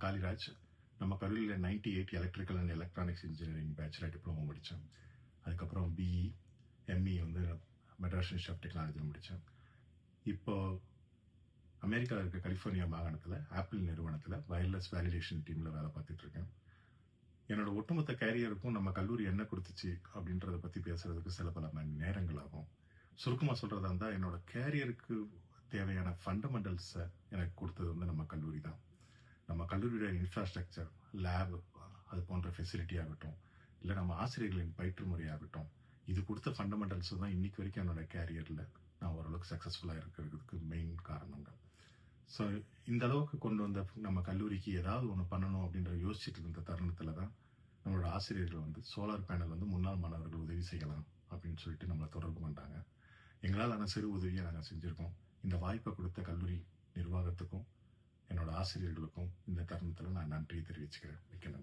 காளிராஜ். நம்ம கல்லூரியில் 98 electrical and electronics engineering bachelor diploma முடித்தேன். அதுக்கப்புறம் பிஇ, எம்இ வந்து மெட்ராஸ் இன்ஸ்டியூட் ஆஃப் டெக்னாலஜியில் முடித்தேன். இப்போ அமெரிக்காவில் இருக்க கலிஃபோர்னியா மாகாணத்தில் ஆப்பிள் நிறுவனத்தில் வயர்லெஸ் வேலிடேஷன் டீமில் வேலை பார்த்துட்டு இருக்கேன். என்னோட ஒட்டுமொத்த கேரியருக்கும் நம்ம கல்லூரி என்ன கொடுத்துச்சு அப்படின்றத பற்றி பேசுறதுக்கு சில பல மணி நேரங்கள் ஆகும். சுருக்கமாக சொல்கிறதா இருந்தால் என்னோட கேரியருக்கு தேவையான ஃபண்டமெண்டல்ஸை எனக்கு கொடுத்தது வந்து நம்ம கல்லூரி தான். நம்ம கல்லூரியோட இன்ஃப்ராஸ்ட்ரக்சர், லேப், அது போன்ற ஃபெசிலிட்டி ஆகட்டும், இல்லை நம்ம ஆசிரியர்களின் பயிற்று முறையாகட்டும், இது கொடுத்த ஃபண்டமெண்டல்ஸ் தான் இன்னைக்கு வரைக்கும் என்னோட கேரியரில் நான் ஓரளவுக்கு சக்ஸஸ்ஃபுல்லாக இருக்கிறதுக்கு மெயின் காரணங்கள். ஸோ இந்த அளவுக்கு கொண்டு வந்த நம்ம கல்லூரிக்கு ஏதாவது ஒன்று பண்ணணும் அப்படின்ற யோசிச்சுட்டு இருந்த தருணத்தில் தான் நம்மளோட ஆசிரியர்கள் வந்து சோலார் பேனல் வந்து முன்னாள் மாணவர்கள் உதவி செய்யலாம் அப்படின்னு சொல்லிட்டு நம்மளை தொடர்பு கொண்டாங்க. எங்களால் சிறு உதவியை நாங்கள் செஞ்சுருக்கோம். இந்த வாய்ப்பை கொடுத்த கல்லூரி நிர்வாகத்துக்கும் என்னோட ஆசிரியர்களுக்கும் இந்த தருணத்தில் நான் நன்றியை தெரிவிச்சுக்கிறேன். மிக்க நன்றி.